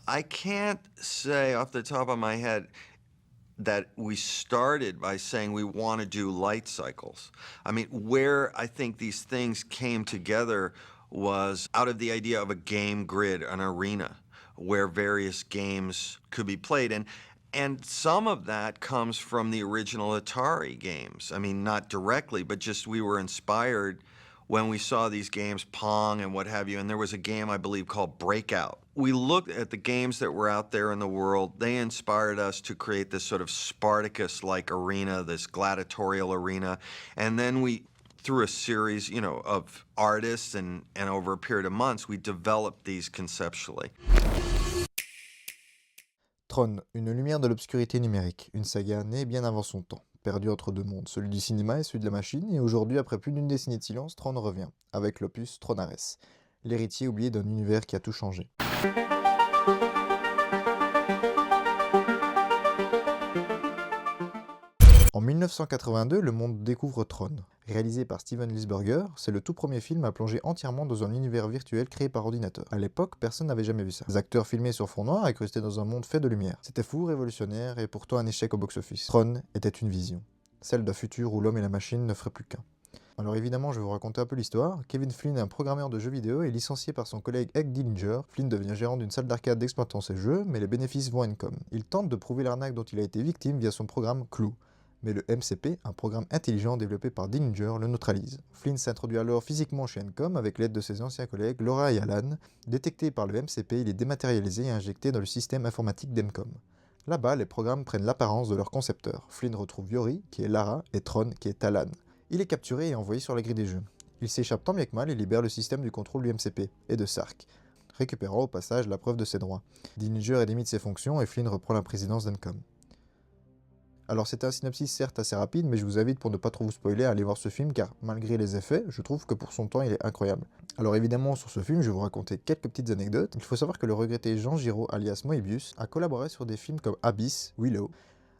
I can't say off the top of my head that we started by saying we want to do light cycles. I mean, where I think these things came together was out of the idea of a game grid, an arena where various games could be played. And some of that comes from the original Atari games. I mean, not directly, but just we were inspired when we saw these games, Pong and what have you, and there was a game, I believe, called Breakout. We looked at the games that were out there in the world. They inspired us to create this sort of Spartacus-like arena, this gladiatorial arena. And then we, through a series, of artists and over a period of months, we developed these conceptually. Tron, une lumière de l'obscurité numérique, une saga née bien avant son temps, perdue entre deux mondes, celui du cinéma et celui de la machine, et aujourd'hui, après plus d'une décennie de silence, Tron revient, avec l'opus Tron Ares, l'héritier oublié d'un univers qui a tout changé. En 1982, le monde découvre Tron. Réalisé par Steven Lisberger, c'est le tout premier film à plonger entièrement dans un univers virtuel créé par ordinateur. À l'époque, personne n'avait jamais vu ça. Les acteurs filmés sur fond noir incrustés dans un monde fait de lumière. C'était fou, révolutionnaire et pourtant un échec au box-office. Tron était une vision. Celle d'un futur où l'homme et la machine ne feraient plus qu'un. Alors évidemment, je vais vous raconter un peu l'histoire. Kevin Flynn, un programmeur de jeux vidéo, est licencié par son collègue Ed Dillinger. Flynn devient gérant d'une salle d'arcade d'exploitant ses jeux, mais les bénéfices vont à Encom. Il tente de prouver l'arnaque dont il a été victime via son programme Clue. Mais le MCP, un programme intelligent développé par Dillinger, le neutralise. Flynn s'introduit alors physiquement chez Encom avec l'aide de ses anciens collègues Laura et Alan. Détecté par le MCP, il est dématérialisé et injecté dans le système informatique d'Encom. Là-bas, les programmes prennent l'apparence de leur concepteur. Flynn retrouve Yori, qui est Lara, et Tron, qui est Alan. Il est capturé et envoyé sur la grille des jeux. Il s'échappe tant bien que mal et libère le système du contrôle du MCP et de Sark, récupérant au passage la preuve de ses droits. Dillinger est démis de ses fonctions et Flynn reprend la présidence d'Encom. Alors c'était un synopsis certes assez rapide, mais je vous invite pour ne pas trop vous spoiler à aller voir ce film car malgré les effets, je trouve que pour son temps il est incroyable. Alors évidemment sur ce film je vais vous raconter quelques petites anecdotes. Il faut savoir que le regretté Jean Giraud alias Moebius a collaboré sur des films comme Abyss, Willow.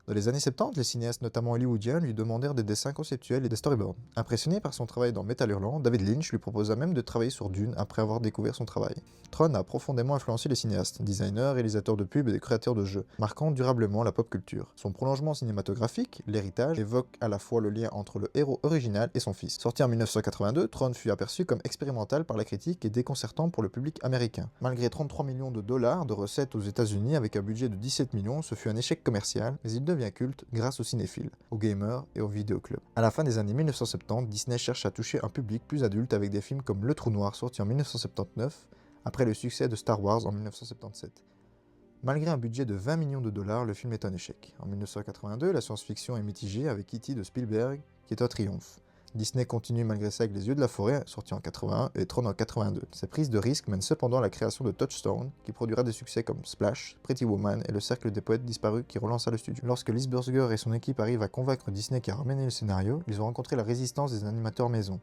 Dans les années 70, les cinéastes notamment hollywoodiens lui demandèrent des dessins conceptuels et des storyboards. Impressionné par son travail dans Metal Hurlant, David Lynch lui proposa même de travailler sur Dune après avoir découvert son travail. Tron a profondément influencé les cinéastes, designers, réalisateurs de pubs et créateurs de jeux, marquant durablement la pop culture. Son prolongement cinématographique, l'héritage, évoque à la fois le lien entre le héros original et son fils. Sorti en 1982, Tron fut aperçu comme expérimental par la critique et déconcertant pour le public américain. Malgré 33 millions de dollars de recettes aux États-Unis avec un budget de 17 millions, ce fut un échec commercial, mais il devient culte grâce aux cinéphiles, aux gamers et aux vidéoclubs. À la fin des années 1970, Disney cherche à toucher un public plus adulte avec des films comme Le Trou Noir sorti en 1979, après le succès de Star Wars en 1977. Malgré un budget de 20 millions de dollars, le film est un échec. En 1982, la science-fiction est mitigée avec E.T. de Spielberg, qui est un triomphe. Disney continue malgré ça avec Les Yeux de la Forêt, sorti en 81, et Tron en 82. Ces prises de risque mènent cependant à la création de Touchstone, qui produira des succès comme Splash, Pretty Woman et Le Cercle des Poètes Disparus qui relança le studio. Lorsque Lisberger et son équipe arrivent à convaincre Disney qui a ramené le scénario, ils ont rencontré la résistance des animateurs maison.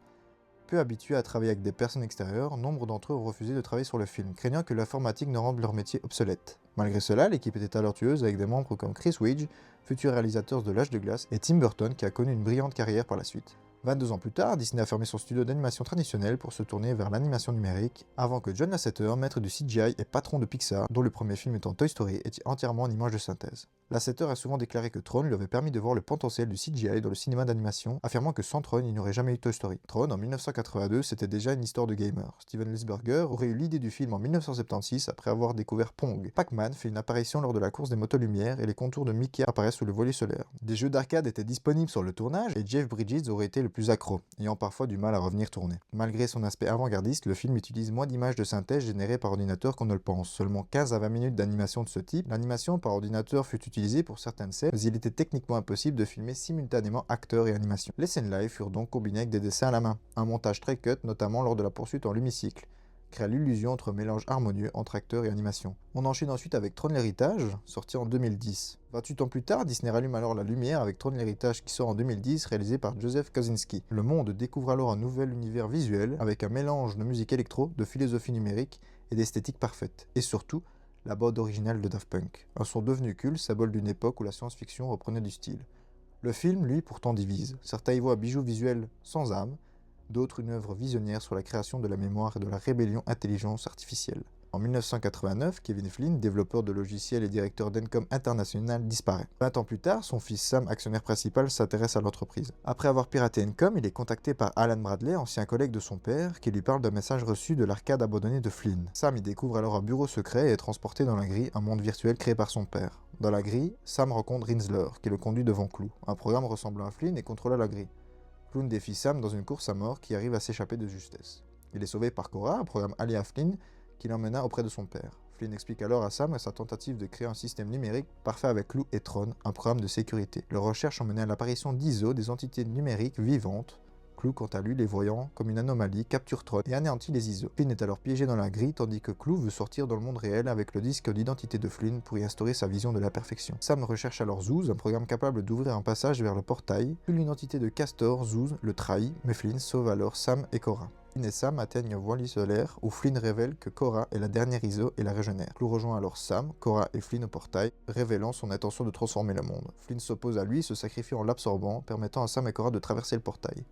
Peu habitués à travailler avec des personnes extérieures, nombre d'entre eux ont refusé de travailler sur le film, craignant que l'informatique ne rende leur métier obsolète. Malgré cela, l'équipe était talentueuse avec des membres comme Chris Wedge, futur réalisateur de L'Âge de Glace, et Tim Burton qui a connu une brillante carrière par la suite. 22 ans plus tard, Disney a fermé son studio d'animation traditionnel pour se tourner vers l'animation numérique, avant que John Lasseter, maître du CGI et patron de Pixar, dont le premier film étant Toy Story, était entièrement en image de synthèse. Lasseter a souvent déclaré que Tron lui avait permis de voir le potentiel du CGI dans le cinéma d'animation, affirmant que sans Tron, il n'y aurait jamais eu Toy Story. Tron, en 1982, c'était déjà une histoire de gamer. Steven Lisberger aurait eu l'idée du film en 1976 après avoir découvert Pong. Pac-Man fait une apparition lors de la course des motos-lumière et les contours de Mickey apparaissent sous le volet solaire. Des jeux d'arcade étaient disponibles sur le tournage et Jeff Bridges aurait été le plus accro, ayant parfois du mal à revenir tourner. Malgré son aspect avant-gardiste, le film utilise moins d'images de synthèse générées par ordinateur qu'on ne le pense. Seulement 15 à 20 minutes d'animation de ce type. L'animation par ordinateur fut utilisée pour certaines scènes, mais il était techniquement impossible de filmer simultanément acteurs et animation. Les scènes live furent donc combinées avec des dessins à la main. Un montage très cut, notamment lors de la poursuite en l'hémicycle, créa l'illusion entre mélange harmonieux entre acteurs et animation. On enchaîne ensuite avec Tron l'Héritage, sorti en 2010. 28 ans plus tard, Disney rallume alors la lumière avec Tron l'Héritage qui sort en 2010, réalisé par Joseph Kosinski. Le monde découvre alors un nouvel univers visuel, avec un mélange de musique électro, de philosophie numérique et d'esthétique parfaite. Et surtout, la bande originale de Daft Punk. Un son devenu culte, symbole d'une époque où la science-fiction reprenait du style. Le film, lui, pourtant divise. Certains y voient un bijou visuel sans âme, d'autres une œuvre visionnaire sur la création de la mémoire et de la rébellion intelligence artificielle. En 1989, Kevin Flynn, développeur de logiciels et directeur d'Encom International, disparaît. 20 ans plus tard, son fils Sam, actionnaire principal, s'intéresse à l'entreprise. Après avoir piraté Encom, il est contacté par Alan Bradley, ancien collègue de son père, qui lui parle d'un message reçu de l'arcade abandonnée de Flynn. Sam y découvre alors un bureau secret et est transporté dans la grille, un monde virtuel créé par son père. Dans la grille, Sam rencontre Rinsler, qui le conduit devant Clou, un programme ressemblant à Flynn et contrôlant la grille. Clown défie Sam dans une course à mort qui arrive à s'échapper de justesse. Il est sauvé par Cora, un programme allié à Flynn, qui l'emmena auprès de son père. Flynn explique alors à Sam sa tentative de créer un système numérique parfait avec Clou et Tron, un programme de sécurité. Leurs recherches ont mené à l'apparition d'ISO, des entités numériques vivantes. Clou, quant à lui, les voyant comme une anomalie, capture Tron et anéantit les ISO. Flynn est alors piégé dans la grille, tandis que Clou veut sortir dans le monde réel avec le disque d'identité de Flynn pour y instaurer sa vision de la perfection. Sam recherche alors Zouz, un programme capable d'ouvrir un passage vers le portail. Puis l'identité de Castor, Zouz le trahit, mais Flynn sauve alors Sam et Cora. Flynn et Sam atteignent Voile solaire où Flynn révèle que Cora est la dernière ISO et la régénère. Clou rejoint alors Sam, Cora et Flynn au portail, révélant son intention de transformer le monde. Flynn s'oppose à lui, se sacrifiant en l'absorbant, permettant à Sam et Cora de traverser le portail.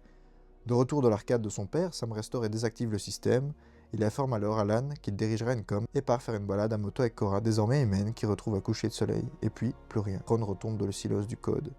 De retour dans l'arcade de son père, Sam restaure et désactive le système. Il informe alors Alan qu'il dirigera Encom et part faire une balade à moto avec Cora, désormais humaine, qui retrouve un coucher de soleil. Et puis, plus rien. Tron retombe dans le silos du code.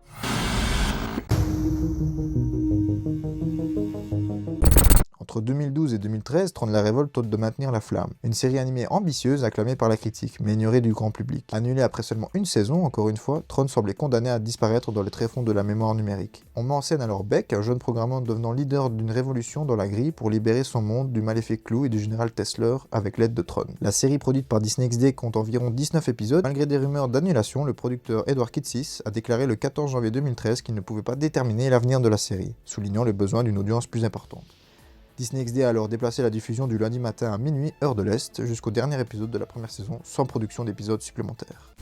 Entre 2012 et 2013, Tron la Révolte tente de maintenir la flamme. Une série animée ambitieuse, acclamée par la critique, mais ignorée du grand public. Annulée après seulement une saison, encore une fois, Tron semblait condamné à disparaître dans les tréfonds de la mémoire numérique. On met en scène alors Beck, un jeune programmeur devenant leader d'une révolution dans la grille pour libérer son monde du maléfique Clou et du général Tesler avec l'aide de Tron. La série produite par Disney XD compte environ 19 épisodes. Malgré des rumeurs d'annulation, le producteur Edward Kitsis a déclaré le 14 janvier 2013 qu'il ne pouvait pas déterminer l'avenir de la série, soulignant le besoin d'une audience plus importante. Disney XD a alors déplacé la diffusion du lundi matin à minuit, heure de l'Est, jusqu'au dernier épisode de la première saison, sans production d'épisodes supplémentaires.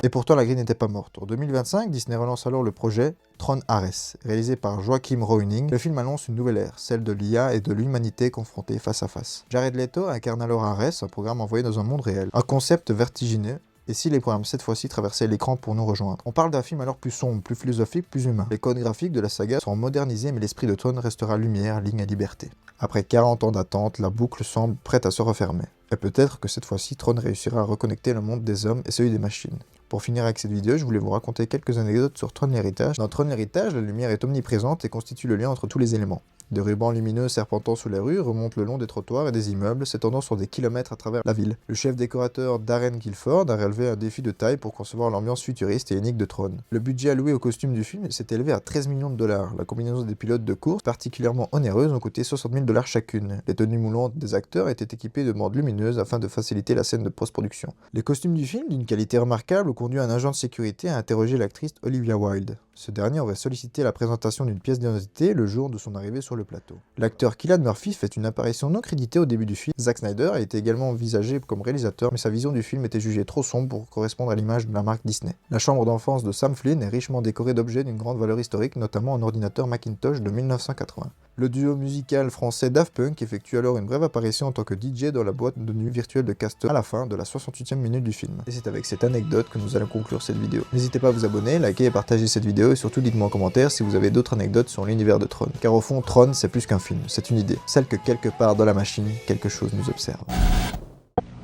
Et pourtant, la grille n'était pas morte. En 2025, Disney relance alors le projet Tron Ares. Réalisé par Joachim Roening, le film annonce une nouvelle ère, celle de l'IA et de l'humanité confrontées face à face. Jared Leto incarne alors Ares, un programme envoyé dans un monde réel. Un concept vertigineux. Et si les programmes cette fois-ci traversaient l'écran pour nous rejoindre? On parle d'un film alors plus sombre, plus philosophique, plus humain. Les codes graphiques de la saga seront modernisés, mais l'esprit de Tron restera lumière, ligne et liberté. Après 40 ans d'attente, la boucle semble prête à se refermer. Et peut-être que cette fois-ci, Tron réussira à reconnecter le monde des hommes et celui des machines. Pour finir avec cette vidéo, je voulais vous raconter quelques anecdotes sur Tron l'héritage. Dans Tron l'héritage, la lumière est omniprésente et constitue le lien entre tous les éléments. Des rubans lumineux serpentant sous les rues remontent le long des trottoirs et des immeubles, s'étendant sur des kilomètres à travers la ville. Le chef décorateur Darren Guilford a relevé un défi de taille pour concevoir l'ambiance futuriste et unique de Tron. Le budget alloué au costume du film s'est élevé à 13 millions de $. La combinaison des pilotes de course, particulièrement onéreuses, ont coûté 60 000 $ chacune. Les tenues moulantes des acteurs étaient équipées de bandes lumineuses afin de faciliter la scène de post-production. Les costumes du film, d'une qualité remarquable, ont conduit un agent de sécurité à interroger l'actrice Olivia Wilde. Ce dernier aurait sollicité la présentation d'une pièce d'identité le jour de son arrivée sur le plateau. L'acteur Cillian Murphy fait une apparition non créditée au début du film. Zack Snyder a été également envisagé comme réalisateur, mais sa vision du film était jugée trop sombre pour correspondre à l'image de la marque Disney. La chambre d'enfance de Sam Flynn est richement décorée d'objets d'une grande valeur historique, notamment un ordinateur Macintosh de 1980. Le duo musical français Daft Punk effectue alors une brève apparition en tant que DJ dans la boîte de nuit virtuelle de Castor à la fin de la 68e minute du film. Et c'est avec cette anecdote que nous allons conclure cette vidéo. N'hésitez pas à vous abonner, liker et partager cette vidéo et surtout dites-moi en commentaire si vous avez d'autres anecdotes sur l'univers de Tron. Car au fond, Tron c'est plus qu'un film, c'est une idée. Celle que quelque part dans la machine, quelque chose nous observe.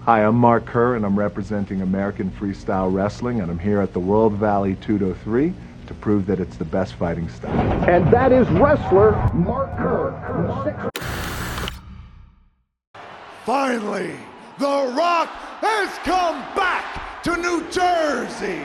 Hi, I'm Mark Kerr and I'm representing American Freestyle Wrestling and I'm here at the World Valley 203 to prove that it's the best fighting style. And that is wrestler Mark Kerr. Finally, The Rock has come back to New Jersey.